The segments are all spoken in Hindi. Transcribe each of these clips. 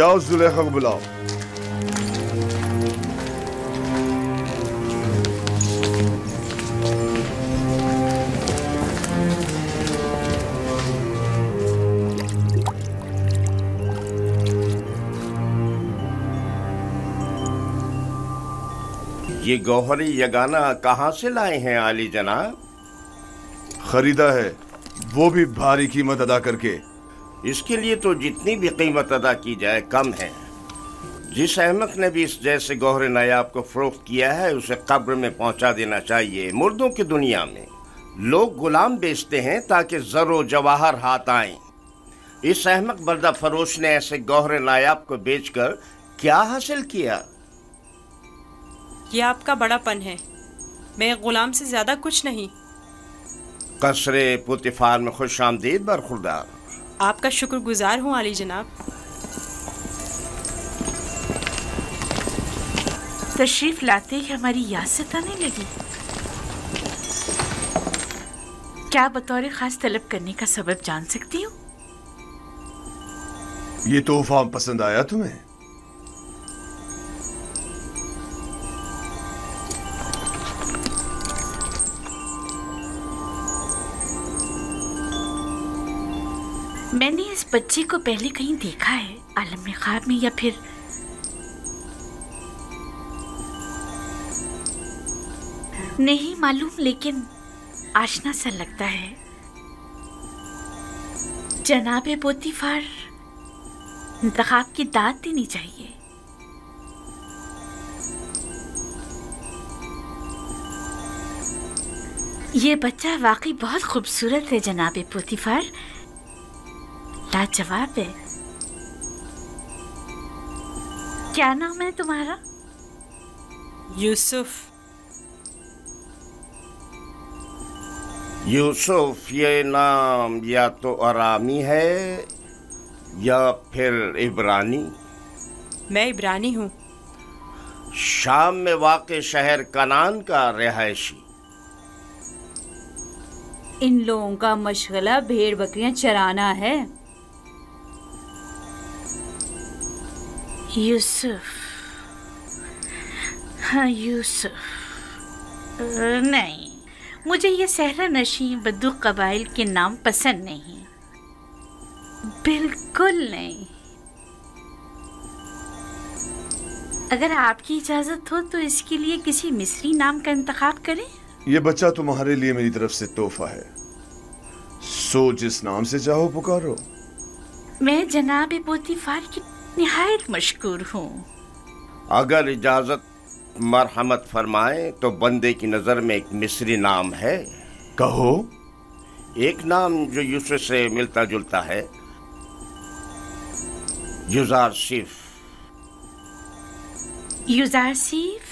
जाओ जुलेखा को बुलाओ। ये गौहरी यगाना कहाँ से लाए हैं आली जनाब? खरीदा है, वो भी भारी कीमत अदा करके। इसके लिए तो जितनी भी कीमत अदा की जाए कम है। जिस अहमक ने भी इस जैसे गौहर नायाब को फरोख्त किया है उसे कब्र में पहुंचा देना चाहिए। मुर्दों की दुनिया में लोग गुलाम बेचते हैं ताकि जरो जवाहर हाथ आए। इस अहमक बर्दा फरोश ने ऐसे गौहर नायाब को बेचकर क्या हासिल किया? ये आपका बड़ापन है, मैं गुलाम से ज्यादा कुछ नहीं। कसरे पुतिफार में खुश आमदीद बरखुरदार। आपका शुक्रगुजार हूँ आली जनाब। तशरीफ लाते ही हमारी याद सताने लगी। क्या बतौर खास तलब करने का सबब जान सकती हूँ? ये तोहफा पसंद आया तुम्हें? मैंने इस बच्चे को पहले कहीं देखा है, आलम में ख्वाब में या फिर नहीं मालूम, लेकिन आशना सा लगता है। जनाबे पोतीफार इंतखाब की दाद देनी चाहिए। ये बच्चा वाकई बहुत खूबसूरत है जनाबे पोतीफार, लाजवाब है। क्या नाम है तुम्हारा? यूसुफ। यूसुफ ये नाम या तो अरामी है या फिर इब्रानी। मैं इब्रानी हूँ। शाम में वाक़े शहर कनान का रिहायशी। इन लोगों का मशगला भेड़ बकरियां चराना है। यूसुफ, हाँ यूसुफ। नहीं, मुझे ये सहरा नशी बद्दू कबाइल के नाम पसंद नहीं, बिल्कुल नहीं। अगर आपकी इजाजत हो तो इसके लिए किसी मिस्री नाम का इंतखाब करें। ये बच्चा तुम्हारे लिए मेरी तरफ से तोहफा है, सो जिस नाम से चाहो पुकारो। मैं जनाब पोतीफार की निहायत मशकूर हूँ। अगर इजाजत मरहमत फरमाए तो बंदे की नजर में एक मिस्री नाम है। कहो। एक नाम जो यूसुफ से मिलता जुलता है, युजारसिफ। युजारसिफ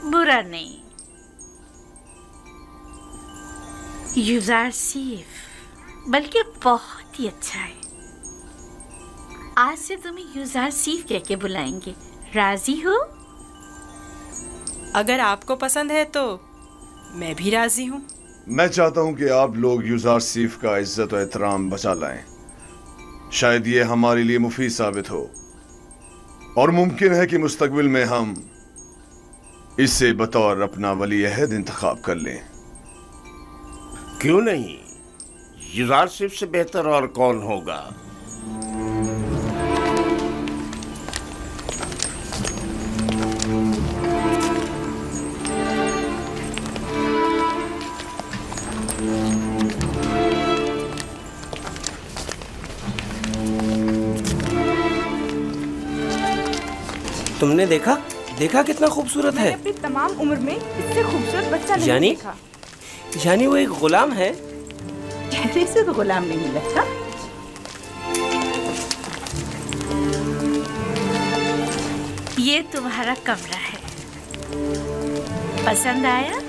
बुरा नहीं, युजारसिफ बल्कि बहुत ही अच्छा है। आज से तुम्हें युजारसिफ कह के बुलाएंगे, राजी हो? अगर आपको पसंद है तो मैं भी राजी हूँ। मैं चाहता हूँ कि आप लोग युजारसिफ का इज्जत और एहतराम बचा लाएं। शायद ये हमारे लिए मुफीद साबित हो और मुमकिन है कि मुस्तकबिल में हम इसे बतौर अपना वली अहद इंतखाब कर लें। क्यों नहीं, युजारसिफ से बेहतर और कौन होगा। तुमने देखा कितना खूबसूरत है। अपनी तमाम उम्र में इससे खूबसूरत बच्चा नहीं देखा। यानी वो एक गुलाम है। चेहरे से तो गुलाम नहीं लगता। ये तुम्हारा कमरा है, पसंद आया?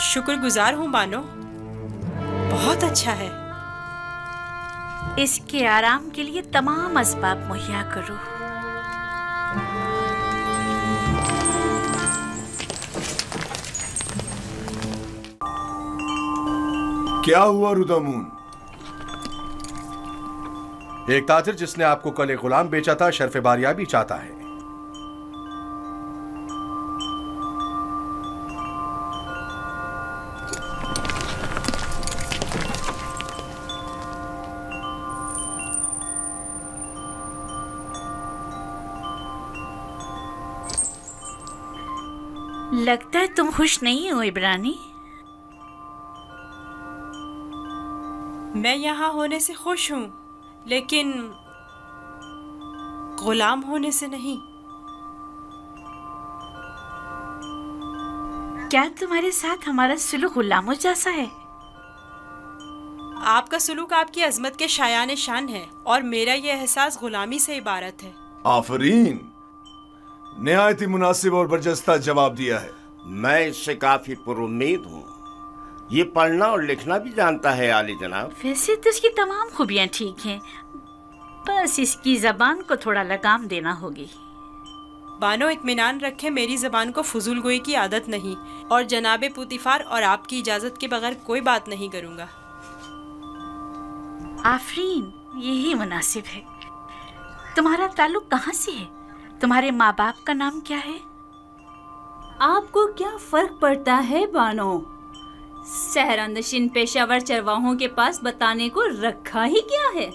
शुक्रगुजार हूँ बानो, बहुत अच्छा है। इसके आराम के लिए तमाम असबाब मुहैया करो। क्या हुआ रुदामून? एक ताजिर जिसने आपको कल एक गुलाम बेचा था शर्फ बारियाबी चाहता है। लगता है तुम खुश नहीं हो इब्रानी। मैं यहाँ होने से खुश हूँ, लेकिन गुलाम होने से नहीं। क्या तुम्हारे साथ हमारा सुलूक गुलामों जैसा है? आपका सुलूक आपकी अजमत के शायान शान है और मेरा ये एहसास गुलामी से इबारत है। आफरीन, निहायत ही मुनासिब और बरजस्ता जवाब दिया है। मैं इससे काफी पुरुम्मीद हूँ। ये पढ़ना और लिखना भी जानता है आली जनाब। वैसे तो इसकी तमाम खूबियाँ ठीक हैं, बस इसकी जबान को थोड़ा लगाम देना होगी। बानो, इत्मीनान रखें, मेरी जबान को फजूल गोई की आदत नहीं और जनाबे पुतिफार और आपकी इजाजत के बगैर कोई बात नहीं करूँगा। आफरीन, यही मुनासिब है। तुम्हारा ताल्लुक कहाँ से है? तुम्हारे माँ बाप का नाम क्या है? आपको क्या फर्क पड़ता है बानो? सहरानशीन पेशावर चरवाहों के पास बताने को रखा ही क्या है?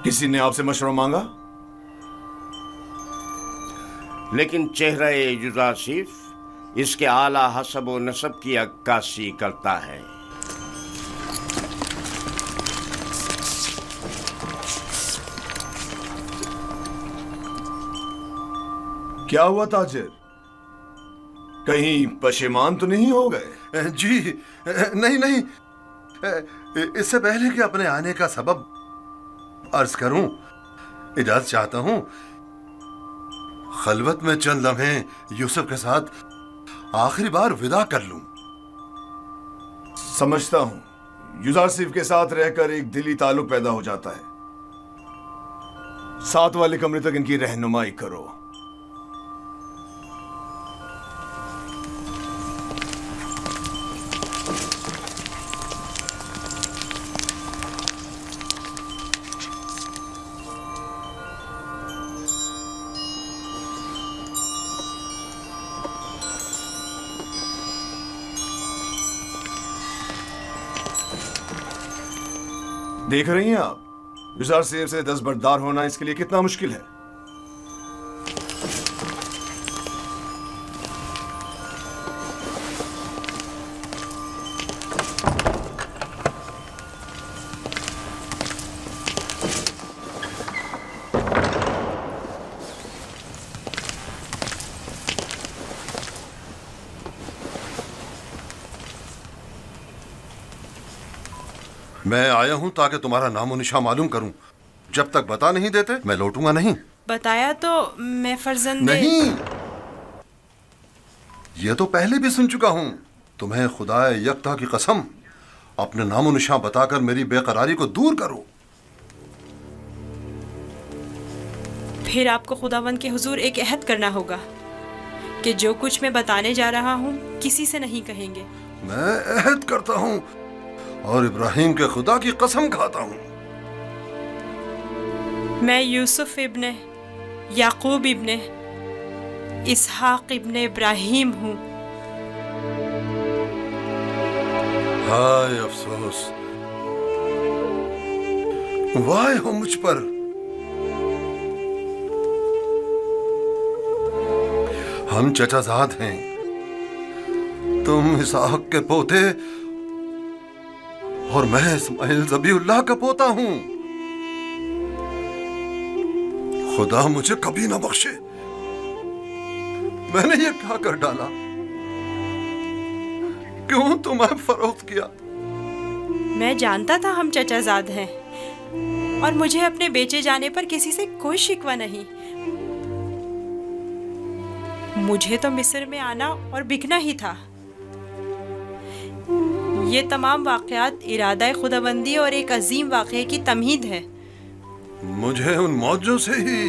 किसी ने आपसे मशवरा मांगा? लेकिन चेहरा युजासिफ इसके आला हसब व नसब की अक्कासी करता है। क्या हुआ ताजिर? कहीं पशेमान तो नहीं हो गए? जी नहीं नहीं, इससे पहले कि अपने आने का सबब अर्ज करूं, इजाजत चाहता हूं खलवत में चंद लम्हे यूसुफ के साथ आखिरी बार विदा कर लूं। समझता हूं, युजासिफ के साथ रहकर एक दिली ताल्लुक पैदा हो जाता है। साथ वाले कमरे तक इनकी रहनुमाई करो। देख रही हैं आप, युजासिफ से दस्तबरदार होना इसके लिए कितना मुश्किल है। मैं आया हूं ताकि तुम्हारा नामो निशा मालूम करूं। जब तक बता नहीं देते मैं लौटूंगा नहीं। बताया तो मैं फर्जंदे नहीं, ये तो पहले भी सुन चुका हूं। तुम्हें खुदा यकता की कसम, अपने नामो निशा बताकर मेरी बेकरारी को दूर करो। फिर आपको खुदावंद के हुजूर एक अहद करना होगा कि जो कुछ मैं बताने जा रहा हूँ किसी से नहीं कहेंगे। मैं अहद करता हूँ और इब्राहिम के खुदा की कसम खाता हूँ। मैं यूसुफ इब्ने याकूब इब्ने इसहाक इब्ने इब्राहिम हूँ। हाय अफसोस, वाह हो मुझ पर। हम चचाजाद हैं, तुम इसहाक के पोते और मैं इस्माइल ज़बीउल्लाह का पोता हूं। खुदा मुझे कभी ना बख्शे, मैंने ये क्या कर डाला? क्यों तुम्हें फरोख्त किया? मैं जानता था हम चचाजाद हैं और मुझे अपने बेचे जाने पर किसी से कोई शिकवा नहीं। मुझे तो मिस्र में आना और बिकना ही था। ये तमाम वाक़यात इरादा खुदाबंदी और एक अजीम वाक़े की तमहीद है। मुझे उन मौजों से ही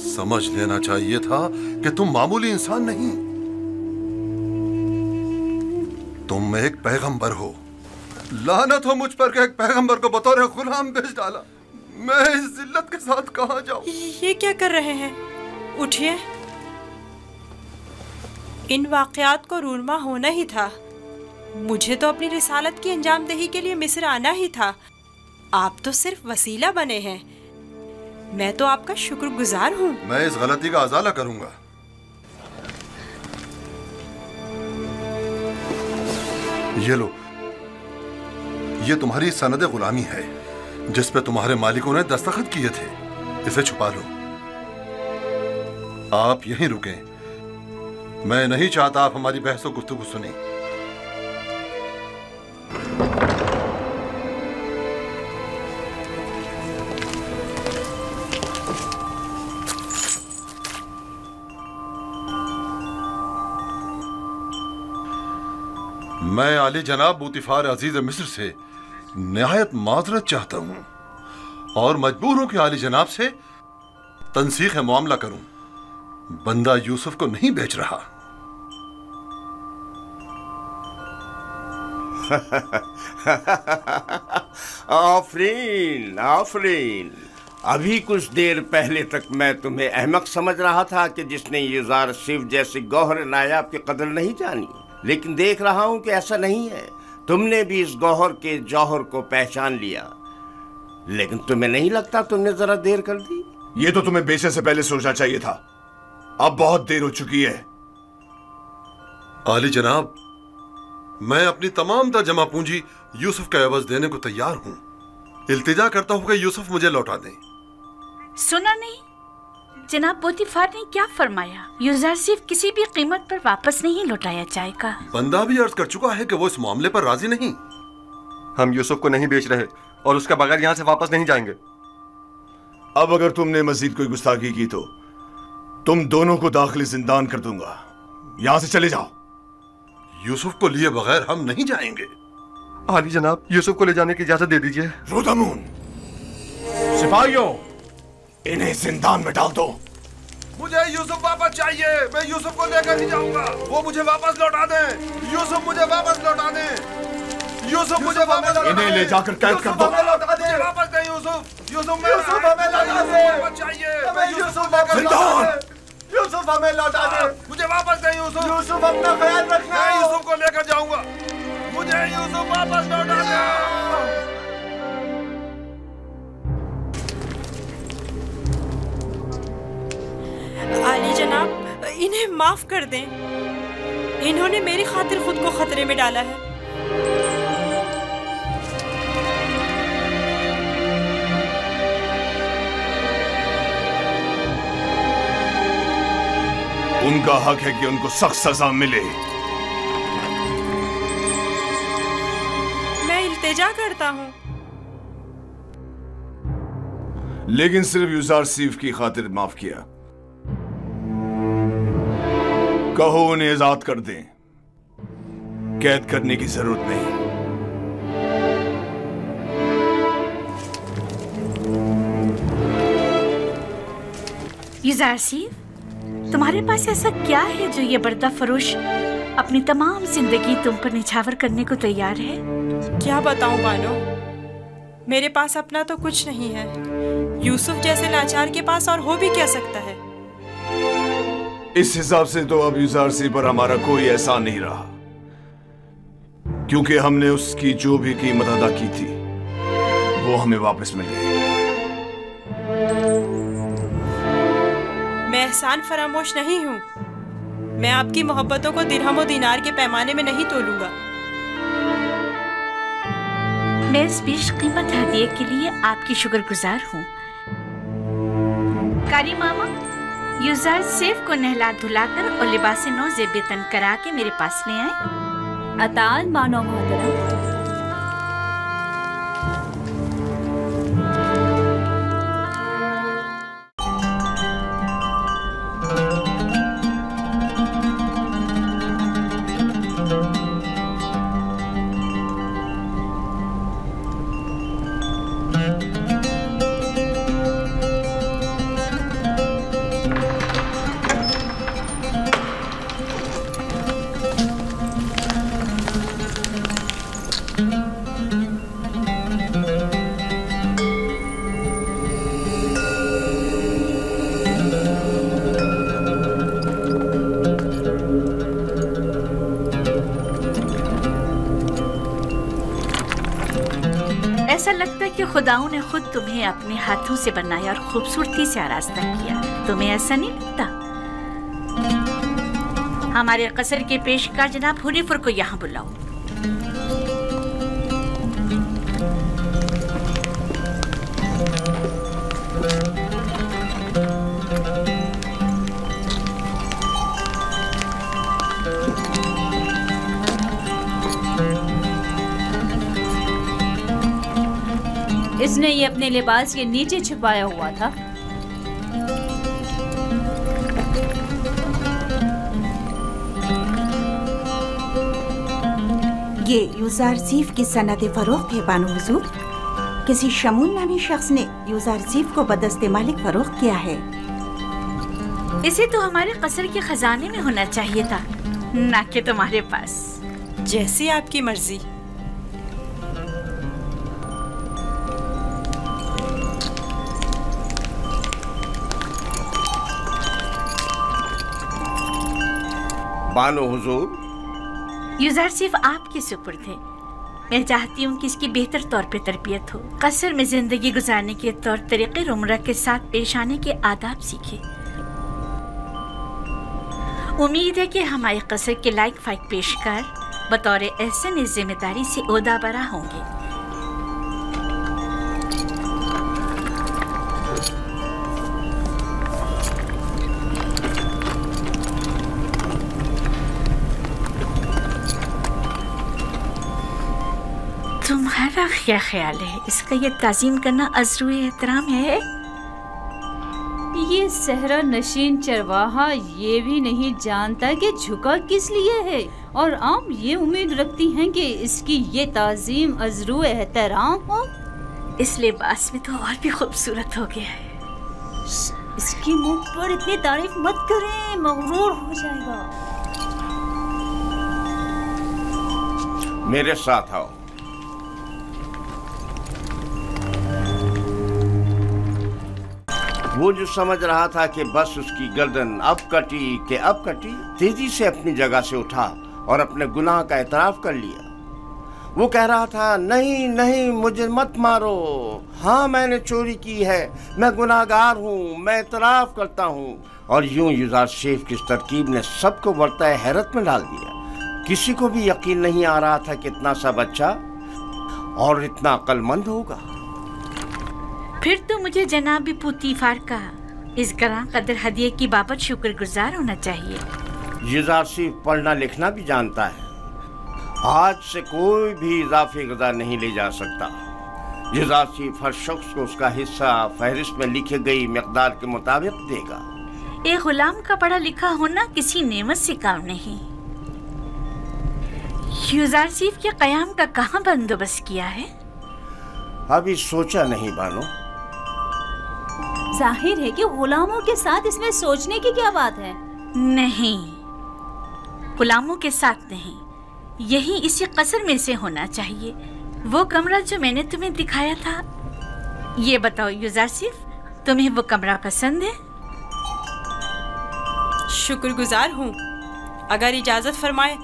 समझ लेना चाहिए था कि तुम मामूली इंसान नहीं, तुम एक पैगंबर हो। लानत हो मुझ पर कि एक पैगंबर को बतौर गुलाम बेच डाला। मैं इस जिल्लत के साथ कहां जाऊं? ये क्या कर रहे हैं? उठिए। इन वाक़यात को रूनमा होना ही था। मुझे तो अपनी रिसालत की अंजामदही के लिए मिस्र आना ही था। आप तो सिर्फ वसीला बने हैं। मैं तो आपका शुक्रगुजार हूँ। मैं इस गलती का अज़ाला करूंगा। ये लो, ये तुम्हारी सनद गुलामी है जिस पे तुम्हारे मालिकों ने दस्तखत किए थे। इसे छुपा लो। आप यहीं रुकें। मैं नहीं चाहता आप हमारी बहस और गुफ्तगू सुने। मैं आली जनाब बूतिफार अजीज मिस्र से निहायत माजरत चाहता हूं और मजबूर हूं कि आली जनाब से तनसीख मामला करूं। बंदा यूसुफ को नहीं बेच रहा। आफरीन आफरीन। अभी कुछ देर पहले तक मैं तुम्हें अहमक समझ रहा था कि जिसने यूज़ार सिफ जैसे गौहर नायाब की कदर नहीं जानी, लेकिन देख रहा हूं कि ऐसा नहीं है। तुमने भी इस गौहर के जौहर को पहचान लिया। लेकिन तुम्हें नहीं लगता तुमने जरा देर कर दी? ये तो तुम्हें बेचने से पहले सोचना चाहिए था। अब बहुत देर हो चुकी है। आली जनाब, मैं अपनी तमाम जमा पूंजी यूसुफ का एवज देने को तैयार हूं। इल्तिजा करता हूं कि यूसुफ मुझे लौटा दें। सुना नहीं जनाब पोतीफार ने क्या फरमाया? यूज़र सिर्फ किसी भी कीमत पर वापस नहीं लौटाया जाएगा। बंदा भी अर्ज कर चुका है कि वो इस मामले पर राजी नहीं। हम यूसुफ को नहीं बेच रहे और उसके बगैर यहाँ से वापस नहीं जाएंगे। अब अगर तुमने मजीद कोई गुस्ताखी की तो तुम दोनों को दाखिली जिंदान कर दूंगा। यहाँ से चले जाओ। यूसुफ को लिए बगैर हम नहीं जाएंगे। आली जनाब, यूसुफ को ले जाने की इजाजत दे दीजिए। रोदामून, सिपाहियों, इन्हें जिंदान में डाल दो। मुझे यूसुफ वापस चाहिए। मैं यूसुफ को लेकर ही जाऊंगा। वो मुझे वापस लौटा दें। यूसुफ मुझे वापस लौटा दें। यूसुफ मुझे वापस इन्हें ले जाकर कैद कर दो। मुझे वापस दें यूसुफ। यूसुफ हमें लौटा दें। चाहिए। मैं यूसुफ लेकर यूसुफ हमें लौटा दें। मुझे वापस दें यूसुफ। यूसुफ अपना ख्याल रखना। मैं यूसुफ को लेकर जाऊंगा। मुझे यूसुफ वापस लौटा दें। आली जनाब, इन्हें माफ कर दें। इन्होंने मेरी खातिर खुद को खतरे में डाला है। उनका हक है कि उनको सख्त सजा मिले। मैं इल्तिजा करता हूँ, लेकिन सिर्फ यूज़ार सिफ की खातिर माफ किया। कहो उन्हें आजाद कर दें। कैद करने की जरूरत नहीं। यूज़ार सिफ, तुम्हारे पास ऐसा क्या है जो ये बर्दा फरोश अपनी तमाम जिंदगी तुम पर निछावर करने को तैयार है? क्या बताऊं बानो, मेरे पास अपना तो कुछ नहीं है। यूसुफ जैसे लाचार के पास और हो भी क्या सकता है? इस हिसाब से तो अब यूज़ार सिफ पर हमारा कोई एहसान नहीं रहा, क्योंकि हमने उसकी जो भी कीमत अदा की थी वो हमें वापस मिल गई। मैं एहसान फरामोश नहीं हूँ। मैं आपकी मोहब्बतों को दिरहम और दिनार के पैमाने में नहीं तोलूंगा। मैं इस बेशकीमत हदिये के लिए आपकी शुक्रगुजार हूँ। कारी मामा, यूज़ार सिफ को नहला धुलाकर और लिबास नौ ज़ेबतन करा के मेरे पास ले आए। अतान मानो मोहतरम। ऐसा लगता है कि खुदाओं ने खुद तुम्हें अपने हाथों से बनाया और खूबसूरती से आरास्ता किया। तुम्हें ऐसा नहीं लगता? हमारे कसर के पेशकार जनाब हुरीफुर को यहाँ बुलाओ। इसने ये अपने लिबास के नीचे छुपाया हुआ था। ये यूज़ार सीफ की सनद फरोख्त है बानो हुजूर। किसी शमून नामी शख्स ने यूज़ार सीफ को बदस्ते मालिक फरोख्त किया है। इसे तो हमारे कसर के खजाने में होना चाहिए था, ना कि तुम्हारे पास। जैसी आपकी मर्जी। बानो हुजूर, यूज़ार सिर्फ आपके सुपुर्द है। मैं चाहती हूँ कि इसकी बेहतर तौर पे तरबियत हो, कसर में जिंदगी गुजारने के तौर तरीके उम्र के साथ पेश आने के आदाब सीखे। उम्मीद है कि हमारे कसर के लायक फाइक पेशकार बतौर एहसन इस जिम्मेदारी से ओहदा बरा होंगे। तुम्हारा क्या ख्याल है? इसका ये ताज़ीम करना अज़्रुए एहतराम है? ये सहरा नशीन चरवाहा ये भी नहीं जानता कि झुका किस लिए है, और आप ये उम्मीद रखती हैं कि इसकी ये ताज़ीम अज़्रुए एहतराम हो। इस लिबास में तो और भी खूबसूरत हो गया है। इसकी मुंह पर इतनी तारीफ मत करें, मगरूर हो जाएगा। मेरे साथ आओ। वो जो समझ रहा था कि बस उसकी गर्दन अब कटी, तेजी से अपनी जगह से उठा और अपने गुनाह का एतराफ कर लिया। वो कह रहा था, नहीं नहीं, मुझे मत मारो। हाँ, मैंने चोरी की है, मैं गुनाहगार हूँ, मैं एतराफ करता हूँ। और यूं यूज़ार शेफ की इस तरकीब ने सबको बरताए हैरत में डाल दिया। किसी को भी यकीन नहीं आ रहा था कि इतना सा बच्चा और इतना अक्लमंद होगा। फिर तो मुझे जनाब पुतीफार का इस गरां कदर हदिये की बाबत शुक्रगुजार होना चाहिए। यूज़ार शेफ पढ़ना लिखना भी जानता है। आज से कोई भी इजाफी गज़ा नहीं ले जा सकता। यूज़ार शेफ हर शख्स को उसका हिस्सा फहरिस्त में लिखी गई मिक़दार के मुताबिक देगा। एक गुलाम का पढ़ा लिखा होना किसी नेमत से काम नहीं। यूज़ार शेफ के क़याम का कहाँ बंदोबस्त किया है? अभी सोचा नहीं बानो। जाहिर है कि गुलामों के साथ इसमें सोचने की क्या बात है? नहीं, गुलामों के साथ नहीं, यही इसी कसर में से होना चाहिए। वो कमरा जो मैंने तुम्हें दिखाया था। ये बताओ यूज़ार शेफ, तुम्हें वो कमरा पसंद है? शुक्रगुजार हूँ। अगर इजाज़त फरमाए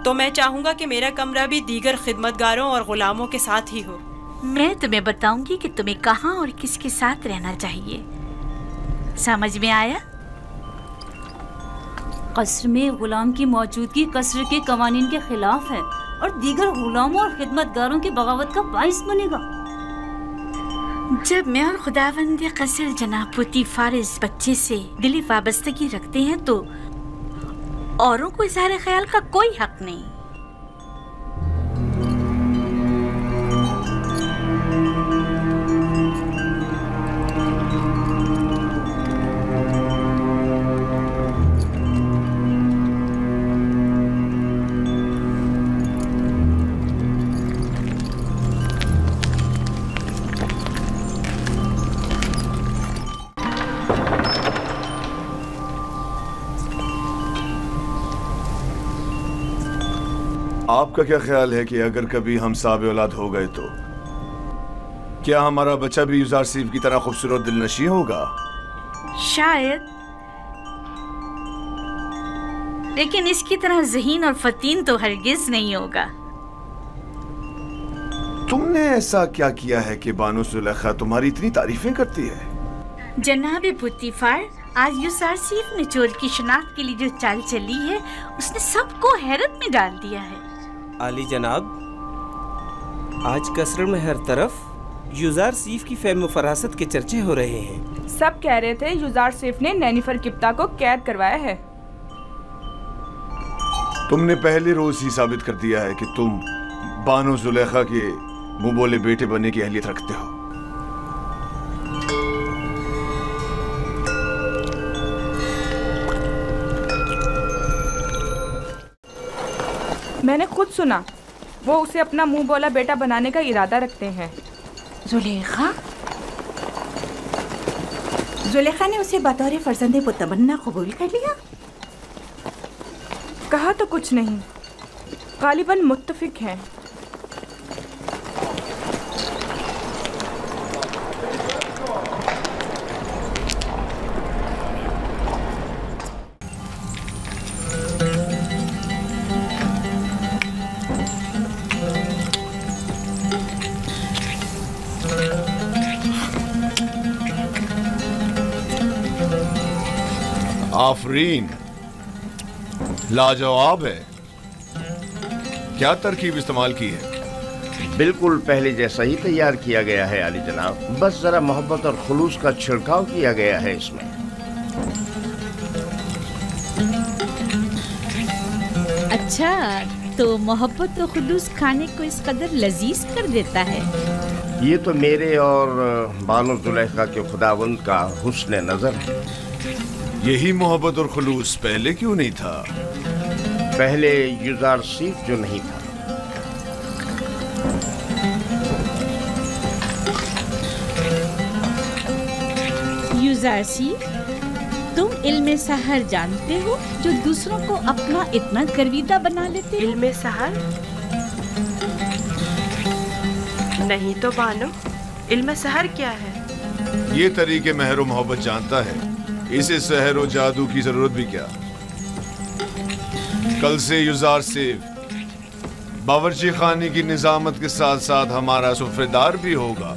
तो मैं चाहूँगा कि मेरा कमरा भी दीगर खिदमतगारों और गुलामों के साथ ही हो। मैं तुम्हें बताऊंगी कि तुम्हें कहाँ और किसके साथ रहना चाहिए। समझ में आया? कसर में गुलाम की मौजूदगी कसर के कवानीन के खिलाफ है और दीगर गुलामों और खिदमतगारों की बगावत का बाइस बनेगा। जब मैं और खुदावंद कसर जनाब पुतीफार इस बच्चे से दिली वाबस्तगी रखते हैं तो औरों को इज़हार ख्याल का कोई हक नहीं। आपका क्या ख्याल है कि अगर कभी हम साब औलाद हो गए तो क्या हमारा बच्चा भी यूज़ार शेफ की तरह खूबसूरत दिलनशी होगा? शायद, लेकिन इसकी तरह ज़हीन और फतीन तो हरगिज नहीं होगा। तुमने ऐसा क्या किया है कि बानो जुलेखा तुम्हारी इतनी तारीफें करती है? जनाबे पुतीफार, आज यूसुफ ने चोर की शनाख्त के लिए जो चाल चली है उसने सबको हैरत में डाल दिया है। आली जनाब, आज कसर में हर तरफ यूसुफ की फेम फरासत के चर्चे हो रहे हैं। सब कह रहे थे यूसुफ ने नैनीफर किप्ता को कैद करवाया है। तुमने पहले रोज ही साबित कर दिया है कि तुम बानो जुलेखा के मुंह बोले बेटे बनने की अहलियत रखते हो। मैंने खुद सुना वो उसे अपना मुंह बोला बेटा बनाने का इरादा रखते हैं। जुलेखा ने उसे बतौर फर्जंदे पुतमन्ना कबूल कर लिया? कहा तो कुछ नहीं, गालिबन मुत्तफिक हैं। आफरीन, लाजवाब है। क्या तरकीब इस्तेमाल की है? बिल्कुल पहले जैसा ही तैयार किया गया है आली जनाब, बस जरा मोहब्बत और खुलूस का छिड़काव किया गया है इसमें। अच्छा, तो मोहब्बत और खुलूस खाने को इस कदर लजीज कर देता है। ये तो मेरे और बानो जुलेखा के खुदावंद का हुस्न नजर है। यही मोहब्बत और खुलूस पहले क्यों नहीं था? पहले यूसुफ जो नहीं था। यूसुफ, तुम इल्मे सहर जानते हो जो दूसरों को अपना इतना गर्विदा बना लेते? इल्मे सहर? नहीं तो बानो, इल्मे सहर क्या है? ये तरीके महर और मोहब्बत जानता है, इसे सहर और जादू की जरूरत भी क्या? कल से यूसुफ बावर्ची खाने की निजामत के साथ साथ हमारा सुफ्रेदार भी होगा।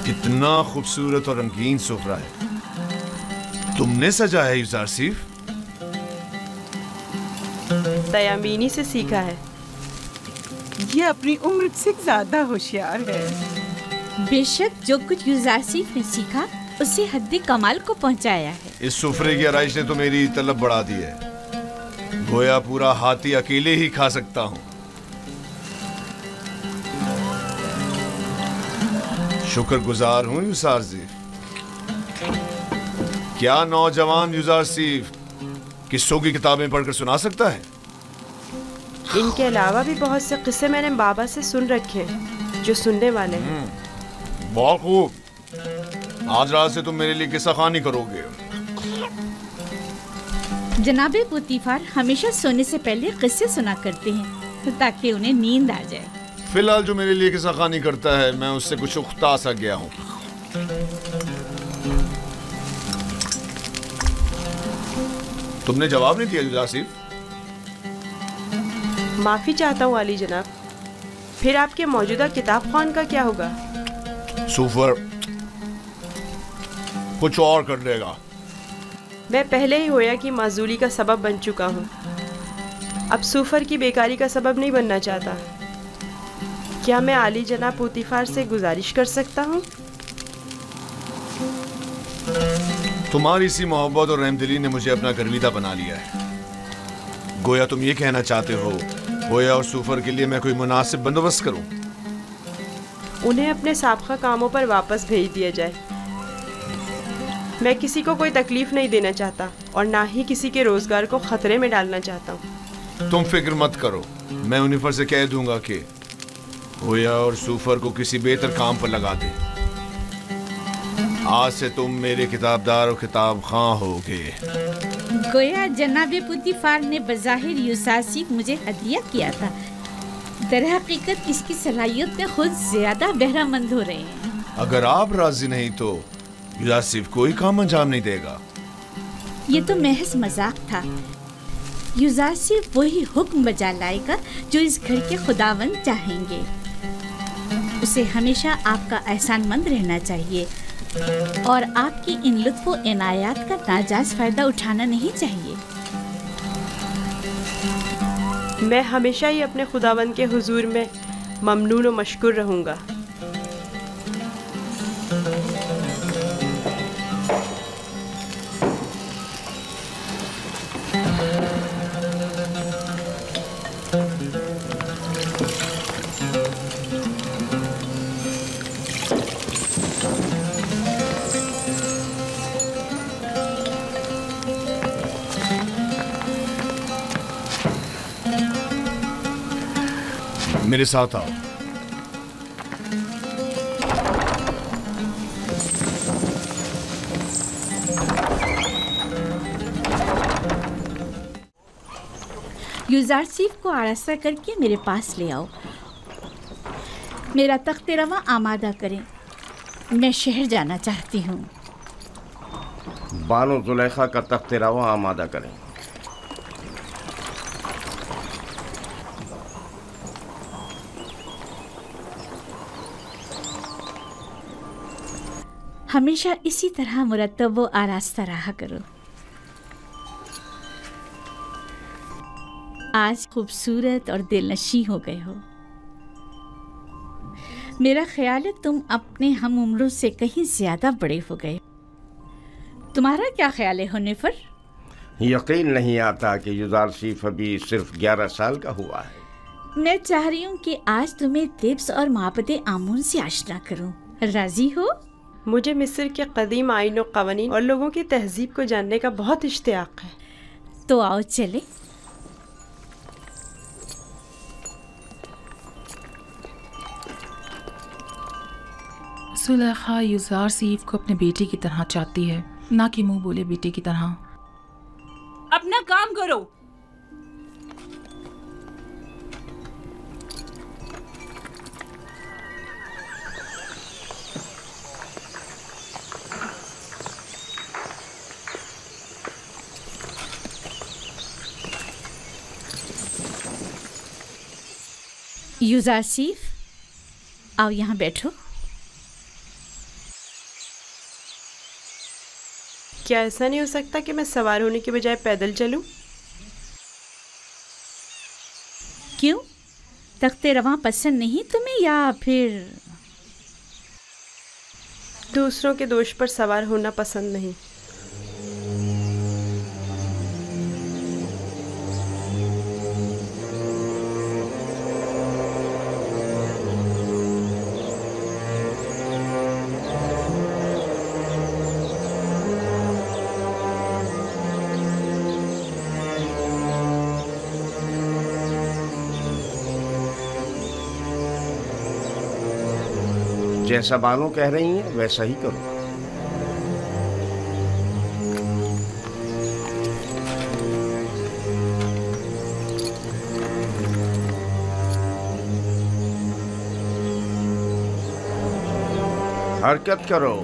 कितना खूबसूरत और रंगीन सुफ्रा है। तुमने सजा है यूसुफ? तयामीनी से सीखा है। ये अपनी उम्र से ज्यादा होशियार है। बेशक जो कुछ यूसुफ ने सीखा उसे हद्दे कमाल को पहुंचाया है। इस सुफरे की आराइश ने तो मेरी तलब बढ़ा दी है। गोया पूरा हाथी अकेले ही खा सकता हूँ। शुक्रगुजार हूँ यूसुफ। क्या नौजवान यूसुफ किस्सों की किताबें पढ़कर सुना सकता है? इनके अलावा भी बहुत से किस्से मैंने बाबा से सुन रखे हैं जो सुनने वाले हैं। बहुत खूब। आज रात से तुम मेरे लिए किस्सा खानी करोगे। जनाबे पुतीफार हमेशा सोने से पहले किस्से सुना करते हैं ताकि उन्हें नींद आ जाए। फिलहाल जो मेरे लिए किस्सा खानी करता है मैं उससे कुछ उख्ता सा गया हूँ। तुमने जवाब नहीं दिया यूसुफ? माफी चाहता हूँ आली जनाब। फिर आपके मौजूदा किताब खान का क्या होगा? सुफर कुछ और कर देगा। मैं पहले ही होया की माजूली का सबब बन चुका हूँ। अब सूफर की बेकारी का सबब नहीं बनना चाहता। क्या मैं आली जनाब पुतीफार से गुजारिश कर सकता हूँ? तुम्हारी सी मोहब्बत और रहमदिली ने मुझे अपना गर्विदा बना लिया है। गोया तुम ये कहना चाहते हो गोया और सूफर के लिए मैं कोई मुनासिब बंदोबस्त करूं? उन्हें अपने साबका कामों पर वापस भेज दिया जाए। मैं किसी को कोई तकलीफ नहीं देना चाहता और ना ही किसी के रोजगार को खतरे में डालना चाहता हूँ। तुम फिक्र मत करो, मैं उन्हीं से कह दूंगा कि गोया और सूफर को किसी बेहतर काम पर लगा दे। आज से तुम मेरे किताबदार और किताब खां होगे। गोया जनाबे पुतीफार ने बज़ाहिर यूसासिफ मुझे हदिया किया था, दरहकीकत इसकी सलाहियत में खुद ज्यादा बहरामंद हो रहे हैं। अगर आप राजी नहीं तो यूसासिफ कोई काम अंजाम नहीं देगा। ये तो महज मजाक था। यूसासिफ वही हुक्म बजा लाएगा जो इस घर के खुदावंद चाहेंगे। उसे हमेशा आपका एहसानमंद रहना चाहिए और आपकी इन लुत्फ़ व इनायात का नाजायज़ फ़ायदा उठाना नहीं चाहिए। मैं हमेशा ही अपने खुदावंद के हुजूर में ममनून व मशकूर रहूँगा। मेरे साथ आओ। यूसासिफ को आरास्ता करके मेरे पास ले आओ। मेरा तख्त रवा आमादा करें, मैं शहर जाना चाहती हूँ। बानो जुलेखा का तख्त रवा आमादा करें। हमेशा इसी तरह मुरत्तब व आरास्ता रहा करो। आज खूबसूरत और दिलनशी हो गए हो। मेरा ख्याल है तुम अपने हम उम्रों से कहीं ज्यादा बड़े हो गए। तुम्हारा क्या ख्याल है हुनैफर? यकीन नहीं आता कि यूसासिफ अभी सिर्फ 11 साल का हुआ है। मैं चाह रही हूँ कि आज तुम्हें तिब्स और माबद आमून से आशना करूँ। राजी हो? मुझे मिस्र के कदीम आईन और कवानीन और लोगों की तहजीब को जानने का बहुत इश्तियाक है। तो आओ चले। सुलेखा यूसासिफ को अपने बेटे की तरह चाहती है, ना कि मुंह बोले बेटे की तरह। अपना काम करो। यूसासिफ, आओ यहाँ बैठो। क्या ऐसा नहीं हो सकता कि मैं सवार होने के बजाय पैदल चलूं? क्यों? तख्ते रवां पसंद नहीं तुम्हें या फिर दूसरों के दोष पर सवार होना पसंद नहीं? जैसा बानो कह रही हैं वैसा ही करो। हरकत करो।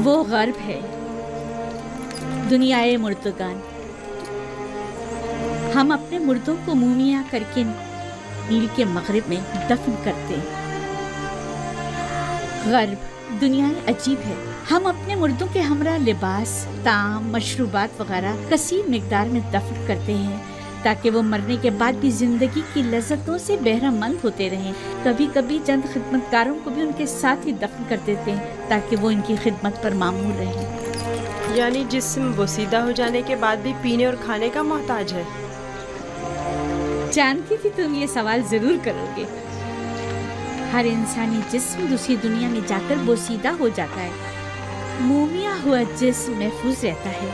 वो गर्ब है, दुनियाए मुर्दगान। हम अपने मुर्दों को मूमिया करके नील के मगरिब में दफन करते हैं। गर्ब दुनिया अजीब है। हम अपने मुर्दों के हमरा लिबास, ताम, मशरूबात वगैरह कसीर मिकदार में दफन करते हैं ताकि वो मरने के बाद भी जिंदगी की लज्जतों से बहरामंद होते रहें। कभी कभी चंद खिदमतकारों को भी उनके साथ ही दफन कर देते हैं ताकि वो इनकी खिदमत पर मामूर रहें। यानी जिस्म बोसीदा हो जाने के बाद भी पीने और खाने का मोहताज है। जानती थी तुम ये सवाल जरूर करोगे। हर इंसानी जिस्म दूसरी दुनिया में जाकर बोसीदा हो जाता है। मोमिया हुआ जिस्म महफूज रहता है,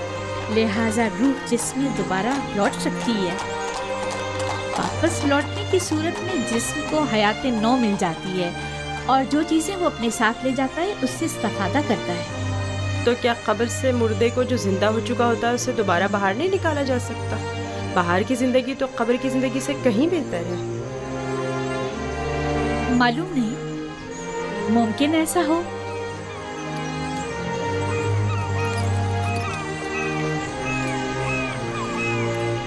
लिहाजा रूह जिस्म में दोबारा लौट सकती है। वापस लौटने की सूरत में जिस्म को हयात नौ मिल जाती है और जो चीज़ें वो अपने साथ ले जाता है उससे इस्तेफादा करता है। तो क्या कब्र से मुर्दे को जो जिंदा हो चुका होता है उसे दोबारा बाहर नहीं निकाला जा सकता? बाहर की जिंदगी तो कब्र की जिंदगी से कहीं बेहतर है। मालूम नहीं, मुमकिन ऐसा हो।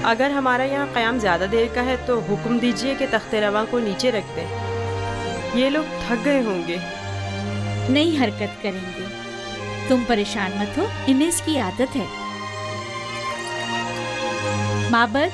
अगर हमारा यहाँ क़याम ज़्यादा देर का है तो हुक्म दीजिए कि तख्ते रवा को नीचे रख दें। ये लोग थक गए होंगे। नहीं हरकत करेंगे, तुम परेशान मत हो, इन्हें इसकी आदत है। माबद,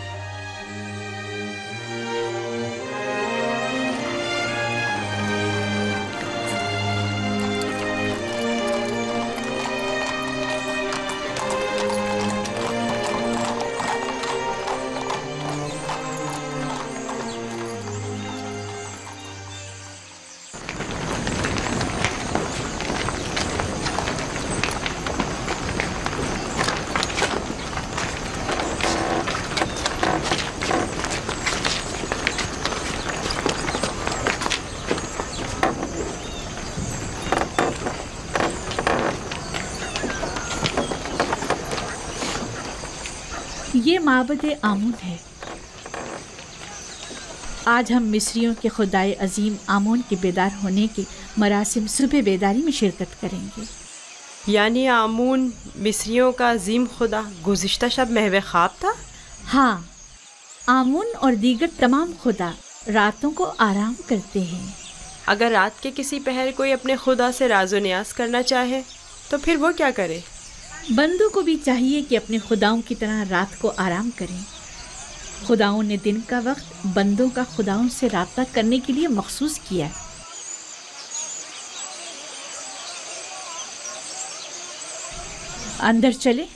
ये माबद आमून है। आज हम मिस्रियों के खुदाए अजीम आमून के बेदार होने के मरासिम सुबह बेदारी में शिरकत करेंगे। यानी आमून मिस्रियों का अजीम खुदा गुज़िश्ता शब महवे ख्वाब था? हाँ, आमून और दीगर तमाम खुदा रातों को आराम करते हैं। अगर रात के किसी पहर कोई अपने खुदा से राज़ो न्यास करना चाहे तो फिर वो क्या करे? बंदों को भी चाहिए कि अपने खुदाओं की तरह रात को आराम करें। खुदाओं ने दिन का वक्त बंदों का खुदाओं से राब्ता करने के लिए मखसूस किया। अंदर चले।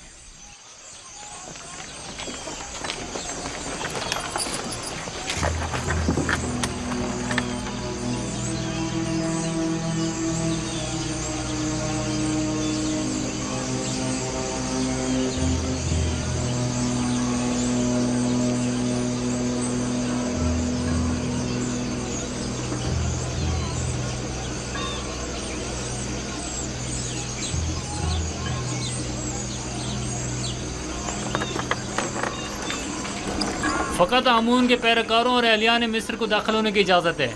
फ़कत आमून के पैरकारों और अहलियान मिस्र को दाखिल होने की इजाज़त है।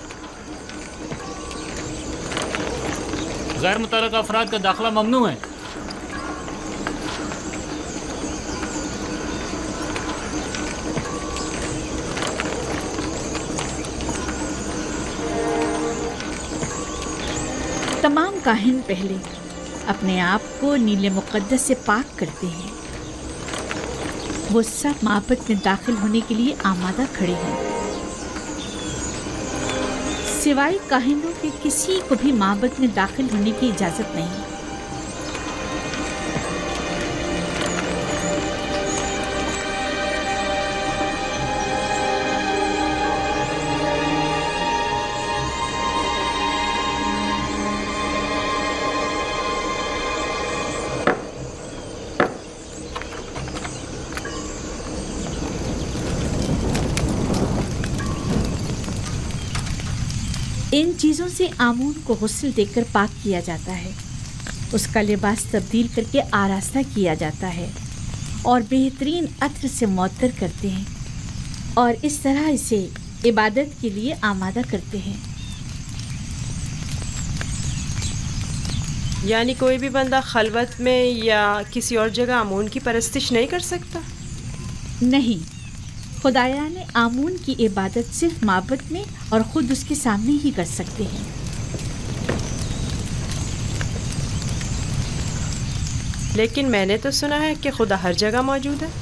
गैर मुतल्लक़ अफराद का दाखिला ममनू है। तमाम काहिन पहले अपने आप को नीले मुक़द्दस से पाक करते हैं। वो सब माबद में दाखिल होने के लिए आमादा खड़े हैं। सिवाय काहिनों के किसी को भी माबद में दाखिल होने की इजाज़त नहीं। इन चीज़ों से आमून को गुस्ल देकर पाक किया जाता है। उसका लिबास तब्दील करके आरास्ता किया जाता है और बेहतरीन अत्र से मुअत्तर करते हैं और इस तरह इसे इबादत के लिए आमादा करते हैं। यानी कोई भी बंदा खलवत में या किसी और जगह आमून की परस्तिश नहीं कर सकता? नहीं, खुदाया ने आमून की इबादत सिर्फ माबद में और खुद उसके सामने ही कर सकते हैं। लेकिन मैंने तो सुना है कि खुदा हर जगह मौजूद है।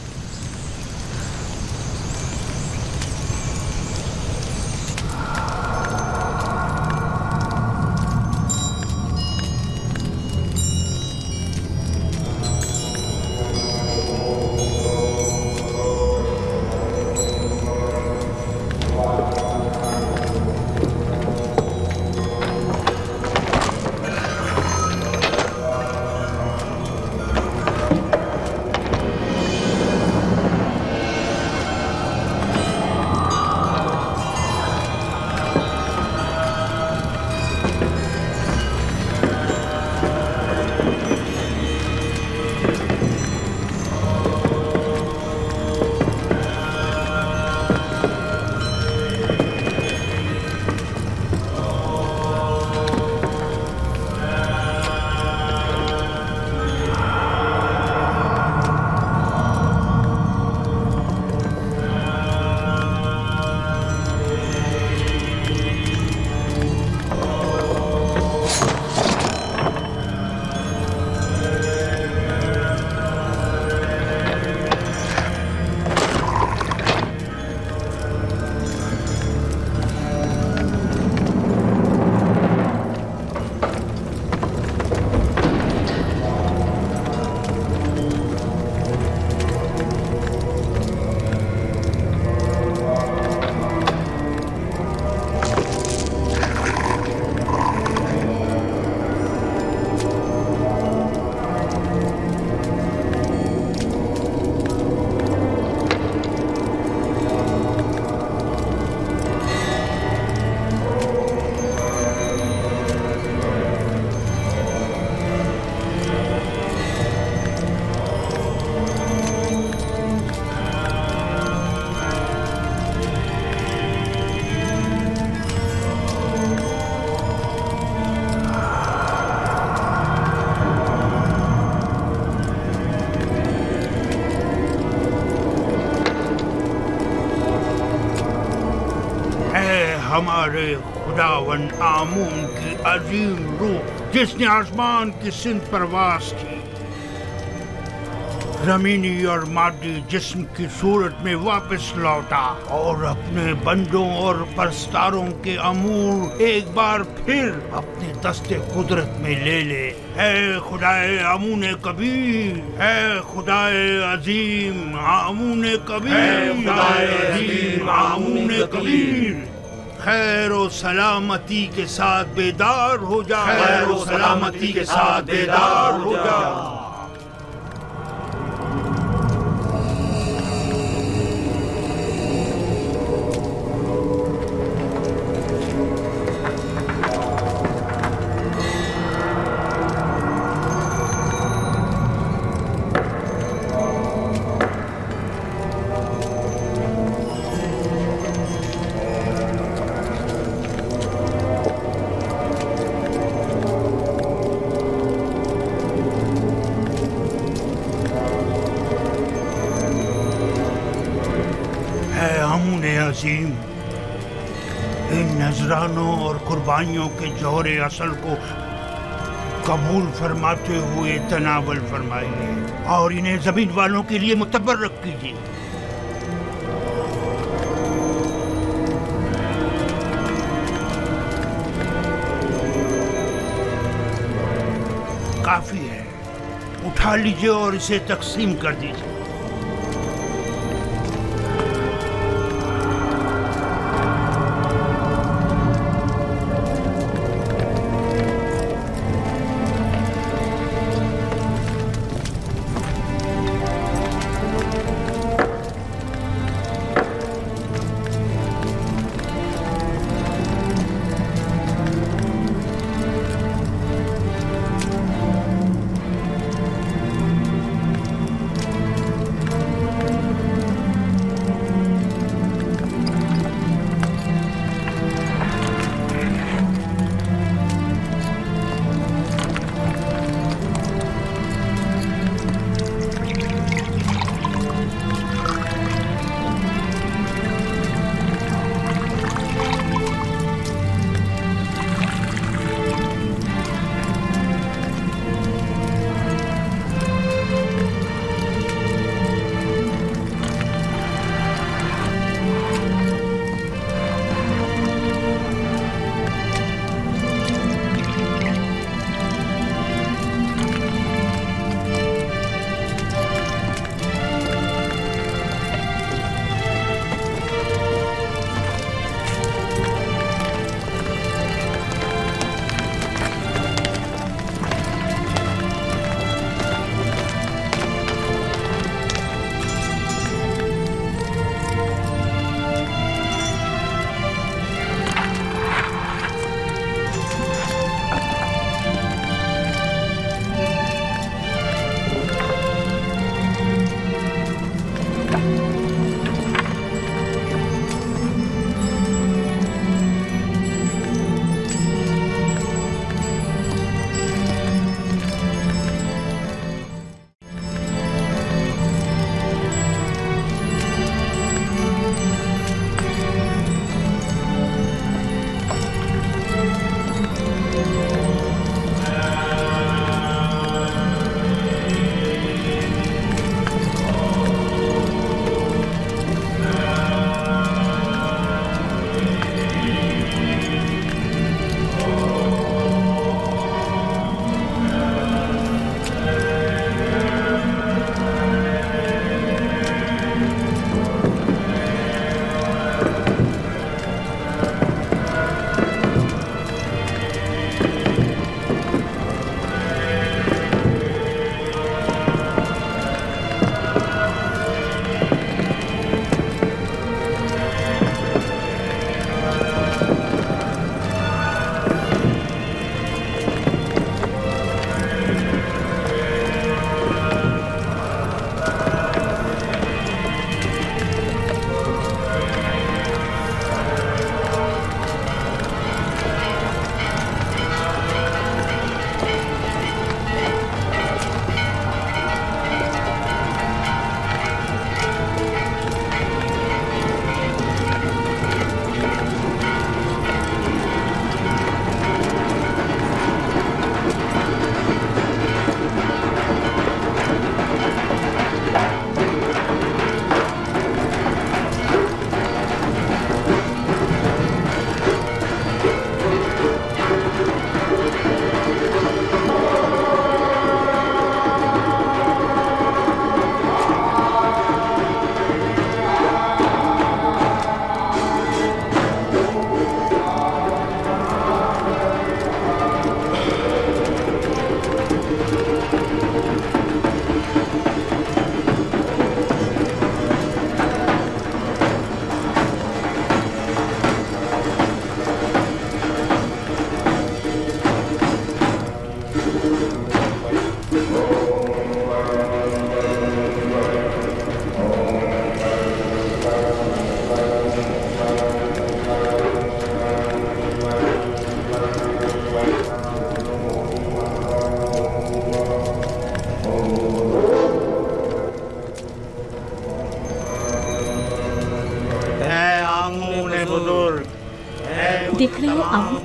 हमारे खुदावन आमून की अजीम रूह जिसने आसमान की सिंध परवास की, जमीनी और मादी जिस्म की सूरत में वापस लौटा और अपने बंदों और परस्तारों के अमूर एक बार फिर अपने दस्ते कुदरत में ले ले। है खुदाए आमून कबीर, है खुदाए अजीम आमून कबीर, खुदाए अजीम आमून कबीर। खैर और सलामती के साथ बेदार हो जा, खैर और सलामती के साथ बेदार हो जा। इन नजरानों और कुर्बानियों के जौहरे असल को कबूल फरमाते हुए तनावल फरमाइए और इन्हें जमीन वालों के लिए मुतबर्रक कीजिए। काफी है, उठा लीजिए और इसे तकसीम कर दीजिए।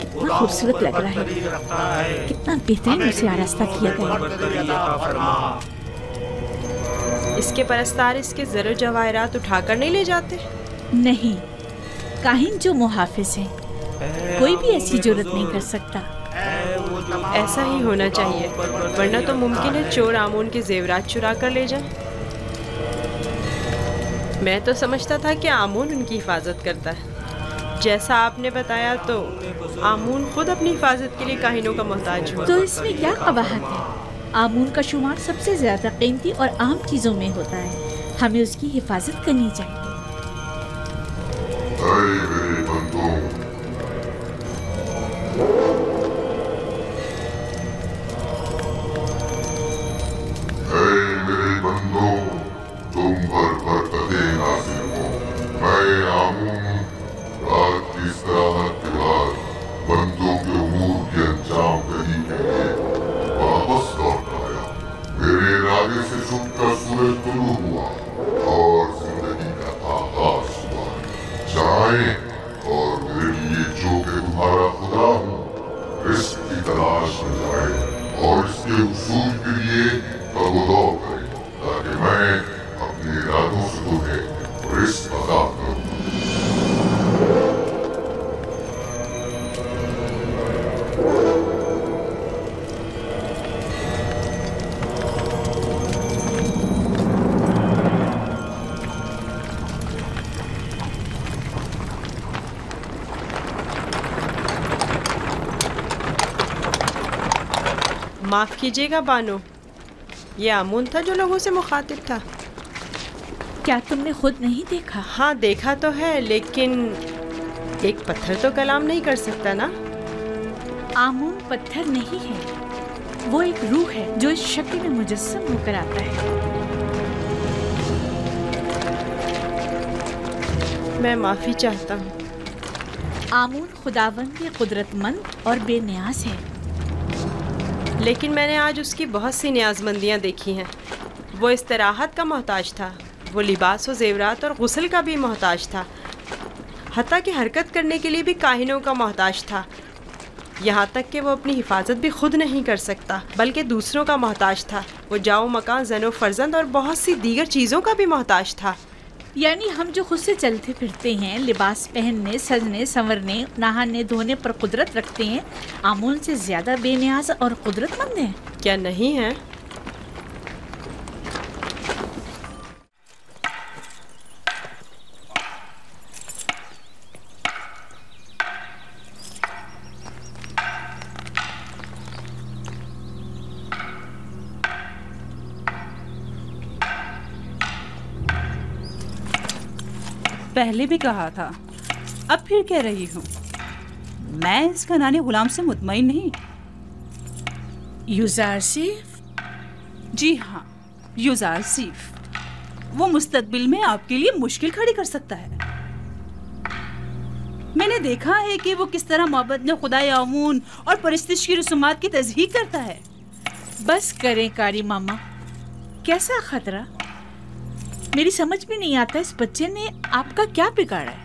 कितना खूबसूरत लग रहा है, कितना बेहतरीन उसे आरास्ता किया गया। इसके परस्तार इसके ज़र जवाहरात उठाकर नहीं ले जाते? नहीं, काहिन जो मुहाफिज हैं, कोई भी ऐसी जुर्रत नहीं कर सकता। ऐसा ही होना चाहिए, वरना तो मुमकिन है चोर आमून के जेवरात चुरा कर ले जाए। मैं तो समझता था कि आमून उनकी हिफाजत करता है। जैसा आपने बताया तो आमून खुद अपनी हिफाजत के लिए काहिनों का मोहताज हुआ। तो इसमें क्या कबाहत है? आमून का शुमार सबसे ज्यादा कीमती और आम चीजों में होता है, हमें उसकी हिफाजत करनी चाहिए। मेरे बंदों, तुम पर बरकते नाज़िल हो। मैं आमून रात की istirahat के बाद बंदों के उमूर के अंजाम दही के लिए वापस लौट आया। मेरे इरादे से छुपकर सूरज तुलू हुआ और जिंदगी का आगाज हुआ। जाएं और मेरे लिए जो कि तुम्हारा खुदा हूँ, रिस्क की तलाश में जाए और इसके उसूल के लिए तगदौ करें, ताकि मैं अपने इरादों से तुम्हें रिस्क अता करूं। माफ कीजिएगा बानो, ये आमून था जो लोगों से मुखातिब था। क्या तुमने खुद नहीं देखा? हाँ देखा तो है, लेकिन एक पत्थर तो कलाम नहीं कर सकता ना। आमून पत्थर नहीं है, वो एक रूह है जो इस शक्ल में मुजस्सम होकर आता है। मैं माफी चाहता हूँ। आमून खुदावंद कुदरतमंद और बेनियाज है, लेकिन मैंने आज उसकी बहुत सी न्याज़मंदियाँ देखी हैं। वो इस्तराहत का मोहताज था, वो लिबास और जेवरात और गुस्ल का भी मोहताज था, हत्ता कि हरकत करने के लिए भी काहिनों का मोहताज था। यहाँ तक कि वो अपनी हिफाजत भी खुद नहीं कर सकता, बल्कि दूसरों का मोहताज था। वो जाओ मकान, ज़नो फर्जंद और बहुत सी दीगर चीज़ों का भी मोहताज था। यानी हम जो खुद से चलते फिरते हैं, लिबास पहनने, सजने, संवरने, नहाने धोने पर कुदरत रखते हैं, आमून से ज्यादा बेनियाज और कुदरतमंद हैं? क्या नहीं है? पहले भी कहा था, अब फिर कह रही हूँ, मैं इस खनाने गुलाम से मुतमईन नहीं। यूज़ारसीफ? जी हाँ, यूज़ारसीफ। वो मुस्तकबिल में आपके लिए मुश्किल खड़ी कर सकता है। मैंने देखा है कि वो किस तरह मोहब्बत में खुदाए आमून और परिस्तिश की रसूमात की तज़हीक करता है। बस करें कारी मामा, कैसा खतरा? मेरी समझ में नहीं आता इस बच्चे ने आपका क्या बिगाड़ा है।